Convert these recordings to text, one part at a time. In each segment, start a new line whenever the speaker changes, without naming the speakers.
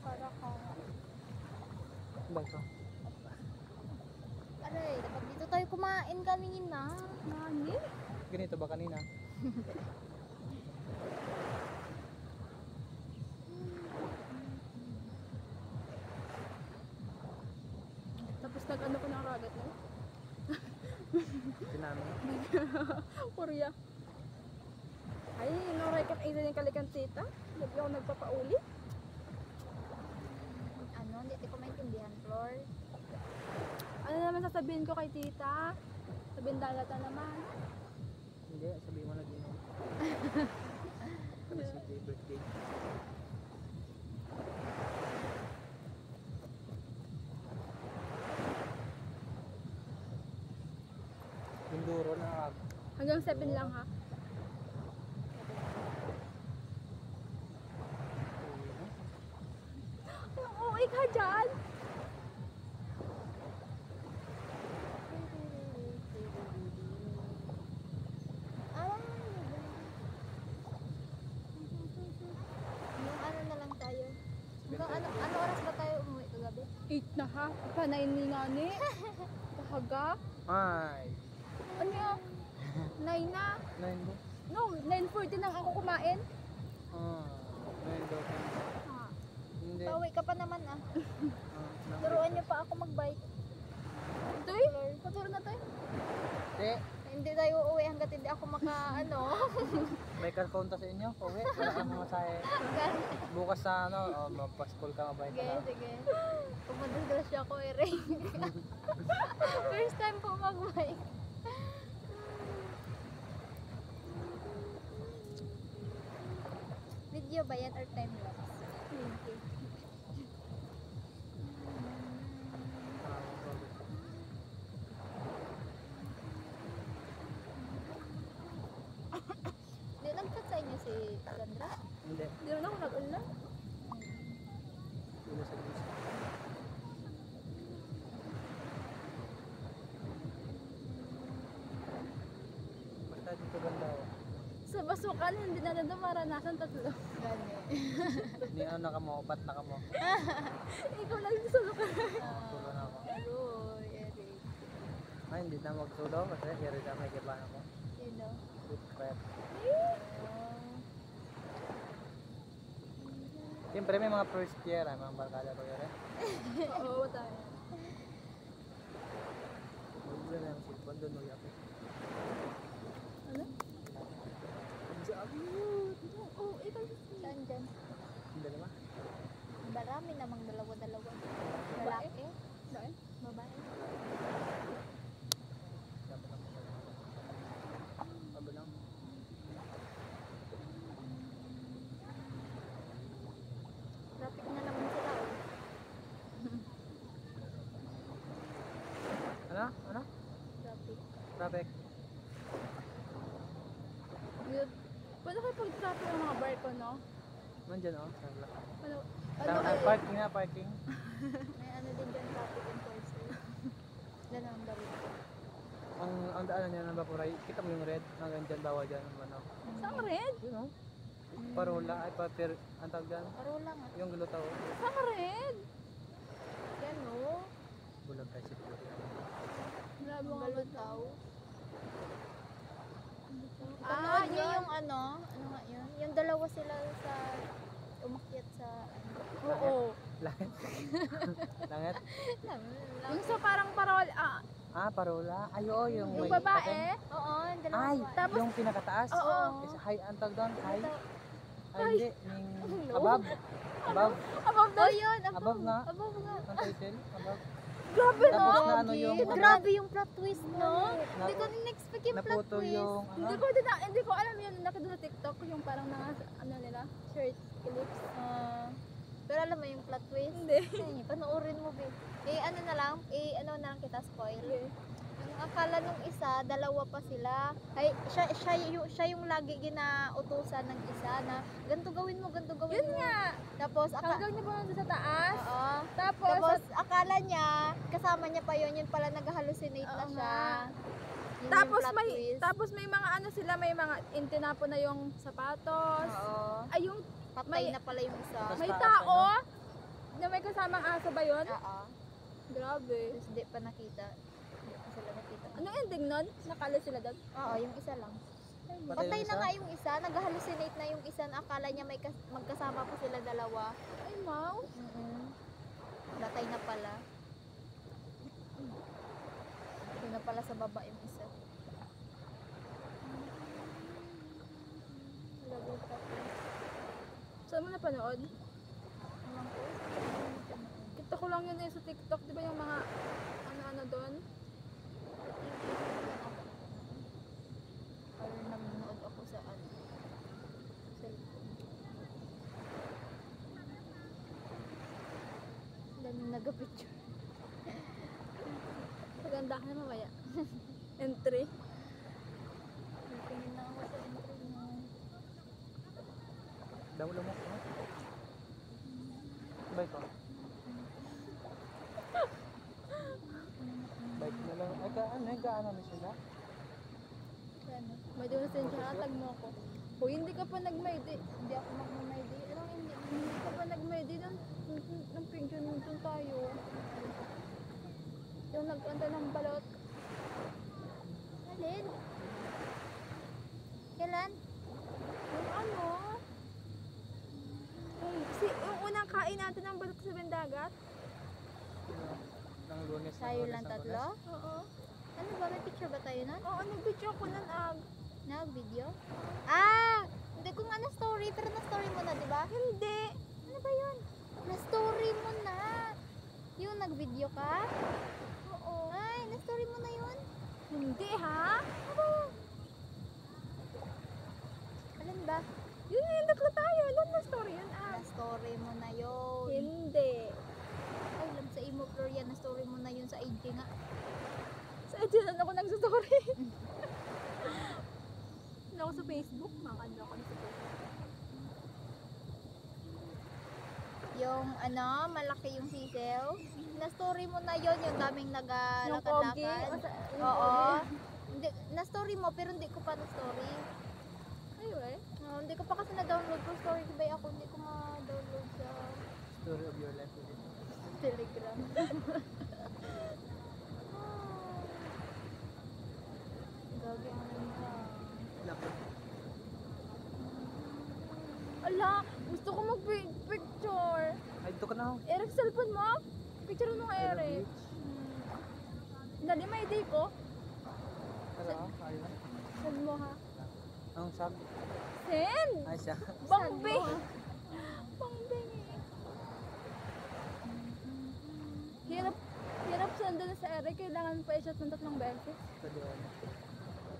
Para kang...
Ba ito?
Aray, dapat dito tayo kumain kanina.
Nani?
Ganito ba kanina?
Tapos nag-ano ko ng ragat no?
Tinami.
Korea. Ay, inuray ka isa yung kalikan tita. Hindi ako nagpapauli.
Ano, hindi ko maintindihan, Flor.
Ano naman sasabihin ko kay tita? Sabihin dalata naman.
Hindi, sabihin mo na din. Kasi si birthday. Pinduro na ako.
Hanggang 7 lang ha. Oo, ka dyan.
Yung ano na lang tayo. Hanggang ano oras ba tayo umuwi kagabi?
8 na ha. Panay ni ngani. Kahaga.
Ay!
Ano yan? 9 na.
9 do?
No, 9:40 lang ako kumain.
Ah, 9 do.
Ah.
Hindi.
Pauwi ka pa naman ah.
Ah,
Turuan niyo pa ako mag-bike.
Toy, paturo na tayo.
Hindi.
Hindi tayo uuwi hanggat hindi ako maka
May kalkonta sa inyo? Pauwi? Wala kang masahe. Bukas sa ano, magpa-school ka, mabait ka
Sige,
na.
sige. Pumadasgrasya ako, Ering. First time po mag-bike. Video ba yan or time lapse? Okay. Di nag-chat sa inyo si Sandra?
Hindi.
Hindi naman ako nag-ulan.
Ulo sa gusto. Basta dito ganda ako.
Sa basukan, hindi na nandun maranasan tatlo.
Gani.
Hindi ano nakamo, upat nakamo.
Ikaw lang sa lukan.
Tulo na ako.
Aroy, Eric.
Ay, hindi na magsulo kasi kaya rin may kiba ako.
You know?
Good prep.
Oh.
Siyempre may mga first year, mga barkada ko yun.
Oo, tayo.
Huwag na yung silpon doon, huwag ako.
Ano?
Sabi
Oo, ikaw.
Saan dyan?
Hindi naman.
Marami namang dalawa-dalawa.
Babae?
Lalaki?
Dahil?
Babae?
Sabi lang. Sabi lang.
Traffic na naman sila. Oh.
Ano? Ano?
Traffic.
Traffic.
Pwede kayo pag-traffic ng mga barko, no?
Nandyan oh. Sabla.
Ano?
Parking na, parking.
May ano din dyan, traffic enforcer. Yan ang balik.
Ang daanan niya ng Bapuray, kita mo yung red, hanggang dyan, bawal dyan, ano.
Saan red?
Yun oh. Parola, ay ang tawag dyan,
Parola nga.
yung glutaw.
Saan red?
Yan o.
Bulag tayo si Puri.
Grabe
Ang
mga
balutaw.
Ah,
Yun yung ano nga yun? Yung dalawa sila sa umakyat sa
Oo.
Langit. Langit.
Yung sa parang parol,
Parola. Ay, oo, yung
yung
may
babae.
Oo, yung dalawa.
Ay,
Tapos-
yung pinakataas.
Oo.
Is high, ang tawag doon, high.
Ito.
Ay, hindi. Above. Above.
Above
Oh,
the...
yun.
Above nga.
Above nga.
Ang title. Above.
Grabe, no?
Tapos na ano yung,
Grabe yung plot twist, no?
Na-
Hindi ko in-expect yung plot
naputo
twist.
yung,
Hindi ko hindi ko alam yun. Nakita sa TikTok yung parang ano nila, shirt clips.
Pero alam mo yung plot twist?
Hindi.
Ay, panoorin mo, babe. Ano na lang, ano na lang kita spoil. Yung akala nung isa, dalawa pa sila. Ay, siya yung lagi ginautusan ng isa na ganito gawin mo, ganito gawin
Yun
mo.
nga.
Tapos,
Hanggang niya pa nandun sa taas.
Oo.
Tapos,
Tapos, akala niya, kasama niya pa yun pala nag-hallucinate na
Oo
siya.
nga.
Yun
tapos
yung plot
may
twist.
tapos may mga ano sila, may mga intinapo na yung sapatos.
Oo.
Ay yung
Patay
may-
na pala yung isa.
Tapos
may
taas,
tao. Na may kasamang aso ba yun?
Oo.
Grabe.
Tapos di pa nakita. Di pa sila nakita.
Anong ending nun? Nakala sila doon?
Oo, yung isa lang.
Patay
Patay
yung
na
isa?
nga yung isa. Nag-hallucinate na yung isa na akala niya may magkasama pa sila dalawa.
Ay, mouse.
Patay na pala. Yun na pala sa baba yung isa. Level 4.
Saan mo napanood?
Ewan ko.
Kita ko lang yun eh sa TikTok. Di ba yung mga ano-ano doon?
Or nanonood ako sa ano. Cellphone. Daming nag-picture.
Maganda ka na mamaya. Entry.
Tingin na ako sa entry mo.
Lumok, no? Bike ko. Bike na lang. Ay, gaano na sila?
Ano?
May doon sa siya, tag mo ako. Kung hindi ka pa nag-mayday,
Hindi ako magmamaydi. Anong hindi?
hindi ka pa nag-mayday doon, ng picture nung doon tayo. Yung nagkanta ng balot.
Alin? Kailan?
Yung ano? Yung unang kain natin ng balot sa Bendagat.
Ng Lunes.
Tayo lang tatlo?
Oo.
Ano ba? May picture ba tayo nun?
Oo, nag-video ko nun
Nag-video? Ah! Hindi ko nga na-story, pero na-story mo na, di ba?
Hindi.
Ano ba yun? Na-story mo na! Yung nag-video ka?
Oo.
Ay, na-story mo na yun?
Hindi ha?
Alin ba?
Yun yung tatlo tayo. Doon na story yun
Na-story mo na yun.
Hindi.
Ay, alam sa imo, Florian, na-story mo na yun sa IG nga.
Sa edyan ako nagsastory. Ano ako sa Facebook? Makakanda ako na sa Facebook.
Yung ano, malaki yung sisew. Na-story mo na yun, yung daming
Yung pogi.
nagalakad-lakad.
Yung
Oo.
pogi.
Hindi, na-story mo, pero hindi ko pa na-story.
Ayun eh.
Hindi ko pa kasi na-download ko story, diba ako hindi ko ma-download sa
Story of your life.
Telegram. Gagi ang ganda.
Ala, gusto ko mag-picture.
Ay, dito ka na.
Eric, cellphone mo? Picture mo nga Eric. Dali, may day ko.
Hello, ayun.
Send mo ha.
Ang sab.
Send!
Ay, siya.
Bangbe! Bangbe! Hirap sandal sa Eric. Kailangan pa i-shot ng 3 beses.
Ito doon.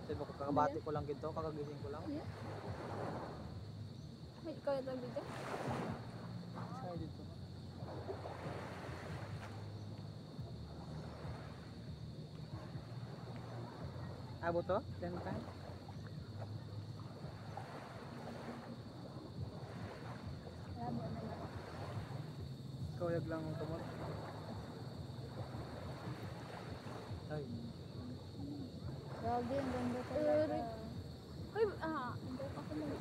Sabi ko, kakabati ko lang gito, kakagising ko lang.
Ayan. May ikaw yung video.
Saan dito? Abot to? 10 times?
Labo na lang.
Kawag lang ang tumot. Ay,
Gagi, ang ganda talaga.
Eric. Ay, hindi ako mag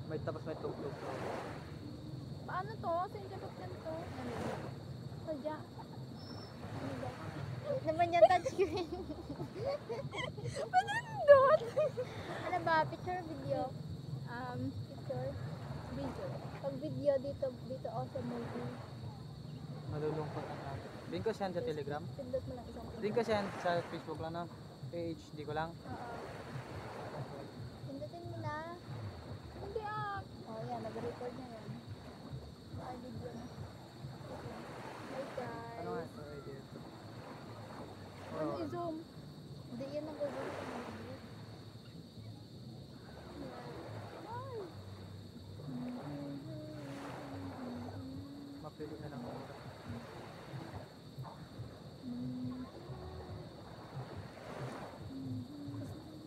may tapos may tugtog.
Paano to? Saan siya bakyan to? Sadya.
Naman yan touchscreen.
Panindot!
Ano ba? Picture video? Picture?
Video.
Pag video dito ako sa movie.
Malulungkot ang natin. Din ko send sa Telegram.
Pindot mo lang isang
Din ko send sa Facebook lang na page. Di ko lang.
Oo. Pindutin mo na.
Hindi
Oh, yan. Nag-record na yan. Ay, video na. Hi guys.
Ano nga ito? Idea.
Ano
Oh,
i-zoom?
Hindi yan ang gagawin ko ng video.
mapili na lang ako.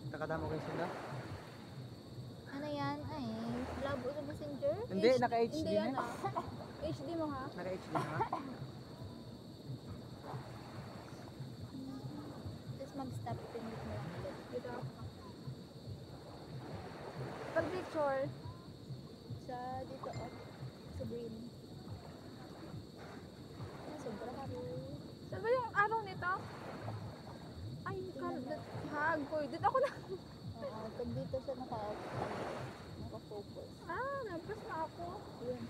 Takadamo kayo sila?
Ano yan? Ay, labo sa messenger?
Hindi, naka-HD
Hindi yan
na.
HD mo ha?
Naka-HD na.
Tapos mag-stop. Pindot mo lang ulit.
Dito. Pag picture,
Sa dito, oh. Sa green. Sobra karo.
Saan ba yung araw nito? Ay, hagoy. Dito ako na.
Oo, pag dito siya naka-focus.
Ah, nabas na ako.
Yun.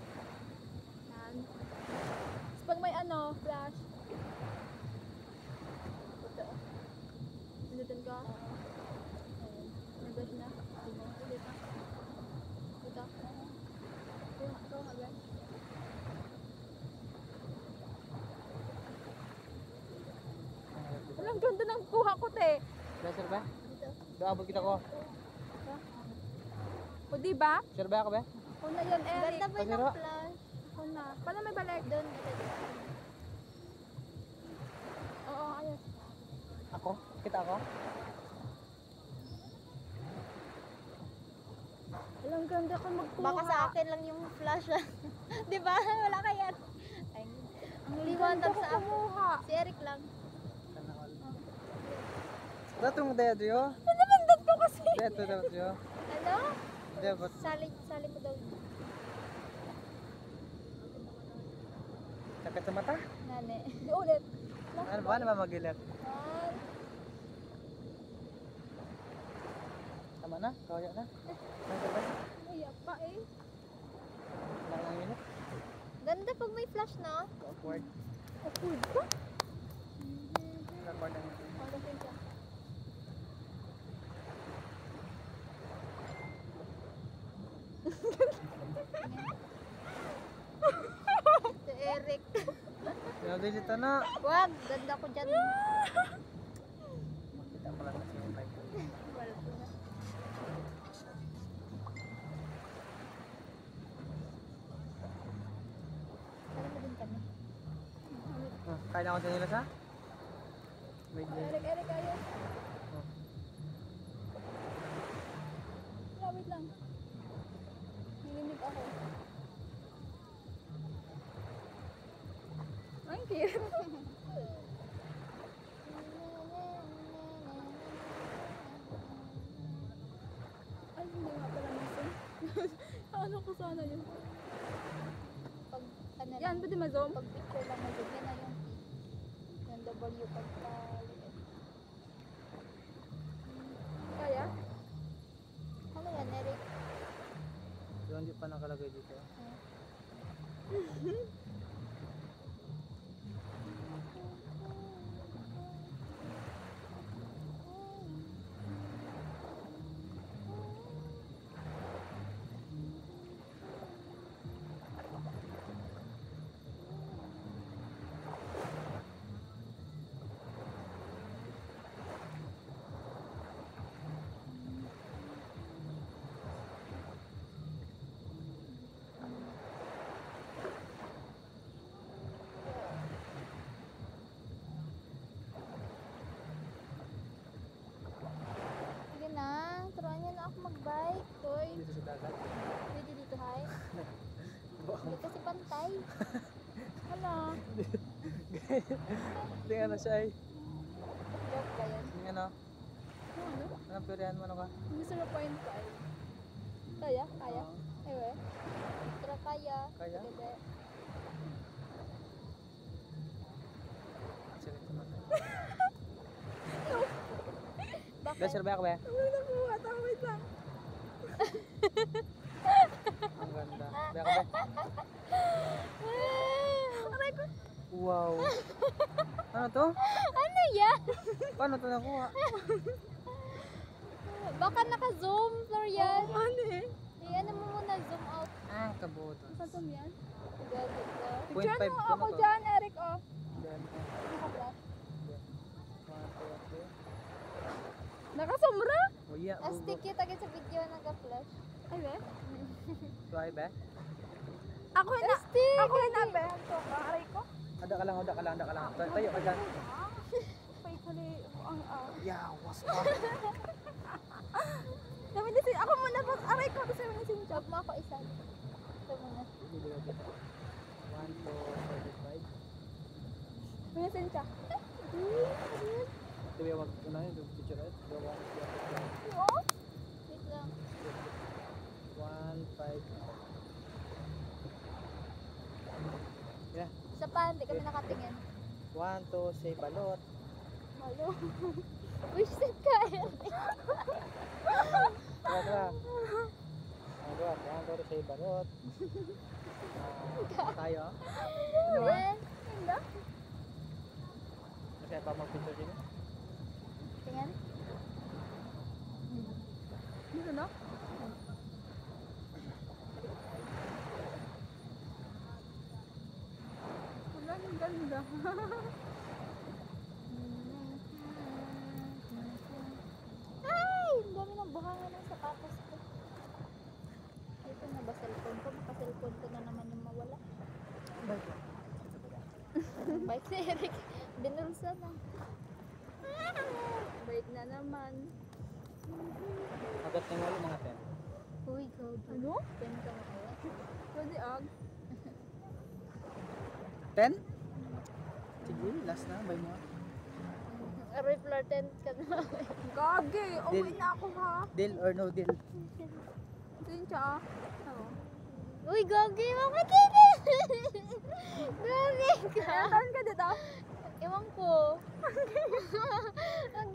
Yan. Tapos pag may flash.
Ito, oh.
Pinitin ka.
Ayun.
Nabas na.
Sige, ulit na. Ito.
Ito, hagay. Walang ganda ng kuha ko, te.
Ba, sir ba?
Dito.
Doabot kita ko.
O, diba?
Sir ba ako ba?
Ako na yan, Eric.
Ganda ba
Pasiro?
yung flash?
Ako na. Paano may balik?
Doon, ito.
Oo, ayos.
Ako? Kita ako?
Walang ganda ka magkuha.
Baka sa akin lang yung flash. Di ba? Wala kaya. Ay, ang liwanag sa akin.
kumuha.
Si Eric lang.
Sana all. Datong daya diyo?
Pinabindot ko kasi.
Dito daw diyo.
Ano?
Diyo ba?
Sali mo daw.
Sakit sa mata?
Nane.
Di ulit.
Ano ba? Ano ba magilat?
Ah,
Tama na? Kaya na? Ano ba?
Ay, pa eh.
Lang ang minute?
ganda pag may flash, no?
Awkward.
Awkward ka?
Awkward ang
Pagdating siya. Si Eric.
Pinadilita na.
Wag, ganda ko dyan.
Makita ko lang kasi yung bike.
Wala ko na. Sana mo din kami.
Kaya na ako sa nila sa? Wait, wait.
Eric, ayos.
Oh.
Wait lang. Nilinig ako. Ang cute. Ay, hindi nga pala nasin. Ano ko sana yun?
Pag, ano
Yan, pwede ma-zoom?
Pag picture lang mo din, yan na yung P. Yung W pagka-liit.
Kaya?
Ano yan, Eric?
Yung hindi pa nakalagay dito.
Sige na, turuan niyo na ako mag-bike. Toy,
Dito sa dagat.
pwede dito, hay? Hindi kasi pantay.
Hala.
Hindi nga na siya ay.
Joke ba yun?
Hindi ano.
Ano?
Anong pirihan mo ano ka?
Hindi sila point ka eh. Kaya? Kaya?
Oo.
Ewe.
Tara, kaya.
Kaya?
Sige,
Sakit sa mata.
bakit?
Ba, sir ba ako ba?
Ano nakuha? Tama, wait lang.
Ang ganda. Ba ako ba?
Aray ko.
Wow. Ano to?
Ano yan?
Paano to nakuha?
Baka naka-zoom, Florian.
Ano eh?
Ano mo muna, zoom out.
Ah, kabuto.
Kasam yan?
Gagod ka.
0.5
Picture mo
ko
ako
na to.
dyan, Eric, oh.
Then,
Naka-flash.
okay.
Nakasumra?
Oh yeah.
Astig kita sa video nag-flash.
Ay, be?
Try ba?
Ako na. Ako na, be. Ito, aray ko.
Ada ka lang, ada ka lang, ada ka lang. Tayo ka dyan.
Pay kali. Ang,
Yeah, what's up?
Dami din si, ako muna pa. Aray ko. Kasi mo si
Huwag mo ako isa. Ito muna.
1, 2, 45.
May siya.
Ito yung wag ko na yun. Picture it. Gawa ko siya.
Oo?
Wait lang.
1, 5.
pa, hindi kami nakatingin.
1, 2, say balot.
Malo. Wisit ka.
Tara. Balot. 1, 2, say balot. Tayo.
Yan.
Kasi pa mag-picture din.
Tingnan.
Dito na? Wala, ang ganda.
Ay! Ang dami ng buhangin ng sapatos ko. Ito na ba cellphone ko? Maka-cellphone ko na naman yung mawala. Bike si Eric. Binulsa na.
Balik na naman.
Agad ng walo mga 10.
Uy, go.
Ano?
Yan ka mawala.
Pwede ag.
10? Sige, last na. Bye mo.
Reflectant ka na.
Gagi!
Deal.
Uwi na ako ha.
Deal or no deal?
Ito yun siya ah. Ano?
Uy, gagi! Makikita! Gagi ka!
Saan ka dito?
Ewan ko. Ang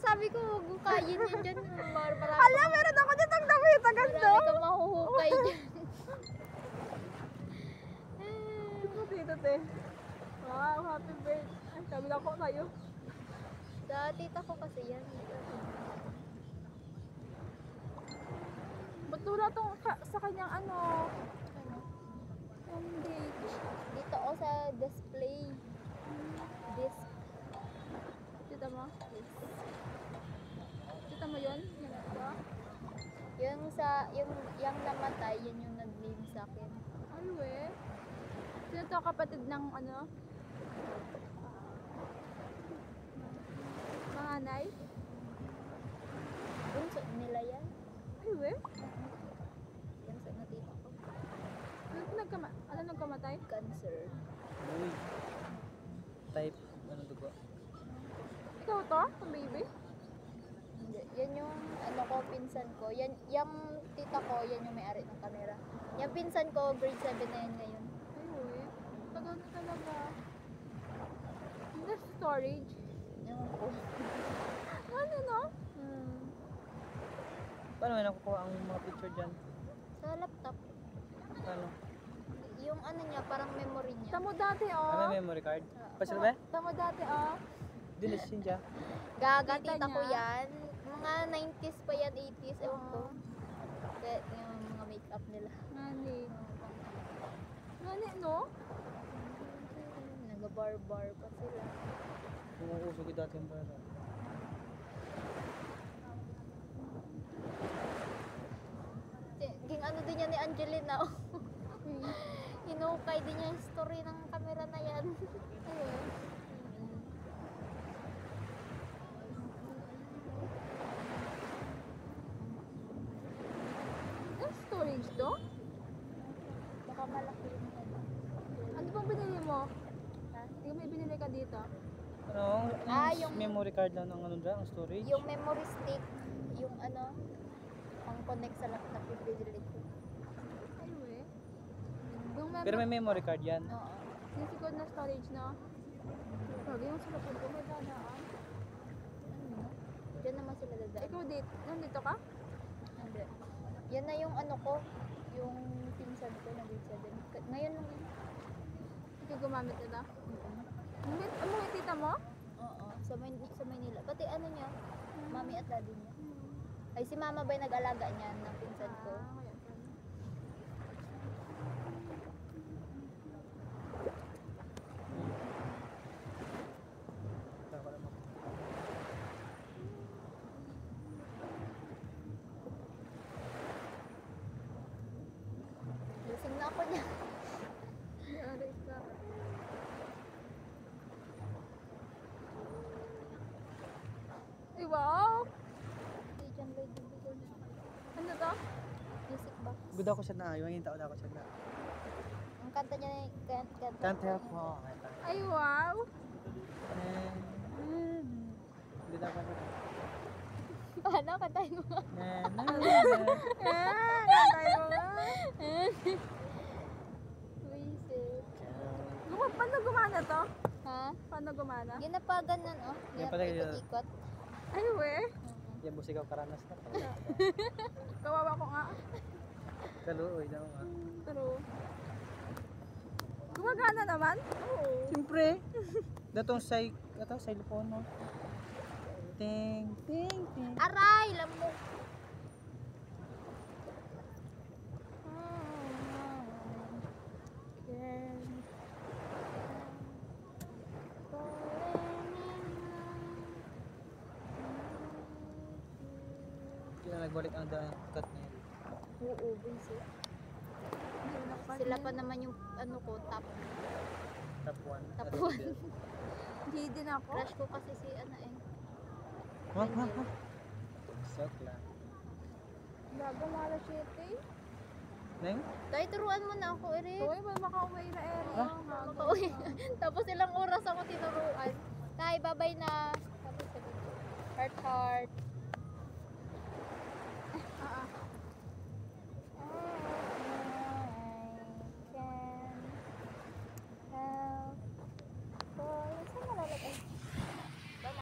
sabi ko, huwag mo kayin yun dyan. Marami
Ala, meron ako dito ang damit. Ang ganda.
kang mahuhukay dyan.
Ito dito te. Wow, happy birthday. Ay, sabi na ako sa'yo.
Sa tita ko kasi yan.
Ba't wala tong sa kanyang ano?
Ano?
Home date.
Dito ako sa display. Disc.
Tita mo? Tita mo yun? Yan ba?
Yung yung namatay, yan yung nag-name sa akin.
Ano eh? Sino to kapatid ng ano? Panganay?
Bunso nila yan.
Ano eh?
Yan sa natita ko.
Ano nagkamatay?
Cancer.
Uy. Type. Ano dugo?
Ikaw to? Ang baby?
Hindi. Yan yung ano ko, pinsan ko. Yan, yung tita ko, yan yung may-ari ng camera. Yung pinsan ko, grade 7 na yan ngayon.
Ay eh. Tagal na talaga. Hindi storage.
Yung ko.
Ano no?
Paano may nakukuha ang mga picture dyan?
Sa laptop.
Ano?
Yung ano niya, parang memory niya.
Tamo dati oh.
Ano memory card? Pasal ba?
Tamo dati oh.
Dinisin siya.
Gaga,
Tita
tita ko
niya?
yan. Mga 90s pa yan, 80s, ewan ko.
Oo.
Kaya yung mga makeup nila.
Nani. Nani no?
Nag-bar-bar pa sila.
Umuusog yung dati yung pera.
Ging ano din yan ni Angelina. oh. Hinukay din niya yung story ng camera na yan. Ayun.
Ang storage to?
Baka malaki yung ano.
Ano bang binili mo?
Ha?
Hindi may binili ka dito.
Ano?
Yung-
memory card lang ng ano dyan? Ang storage?
Yung memory stick, yung ano, pang connect sa laptop yung binili ko.
Ano eh? Yung
Pero may memory card yan.
Oo.
sisikod na storage no? Sabi yung sa laptop ko may dadaan.
Ano? Diyan naman sila dadaan.
Ikaw dito, nandito ka?
Hindi. Yan na yung ano ko, yung pinsan ko na grade 7. Ngayon lang yun.
Ikaw gumamit nila? Ano yung tita mo?
Oo, sa Maynila. Pati ano niya, mami at daddy niya. Ay si mama ba yung nag-alaga niyan ng pinsan ko?
Ah, kaya pala.
Lusing na ako niya.
Yari ka. Ay, wow!
Si John Lloyd bibigyan niya.
Ano to?
Music box.
Good ako siya na. Yung tao ako siya na.
Ang kanta niya na
Can't help mo.
Ay, wow!
Good ako siya.
Paano? Kantahin mo nga.
Kantay mo nga.
Wisit.
Paano gumagana.
Ginapagan nun, oh.
Yan pala yun.
Ikot-ikot.
Ay, we.
Yan mo sigaw karanas na.
Kawawa ko nga.
Kaluoy daw nga.
Pero, gumagana naman? Oo.
Siyempre. Datong say, cellphone mo. Ting, ting, ting.
Aray, lamok.
Hindi na nagbalik ang cut na yun.
Oo, busy. Sila pa naman yung ano ko, top.
Top 1.
Top 1.
Hindi din ako.
Crush ko kasi si ano eh.
Ha? Sok lang.
Bago mga 7.
Neng?
Tayo, turuan mo na ako, Eric.
Uy, may makauwi na area.
Makauwi. Tapos ilang oras ako tinuruan. Tay, babay na. Tapos sabi ko, heart heart.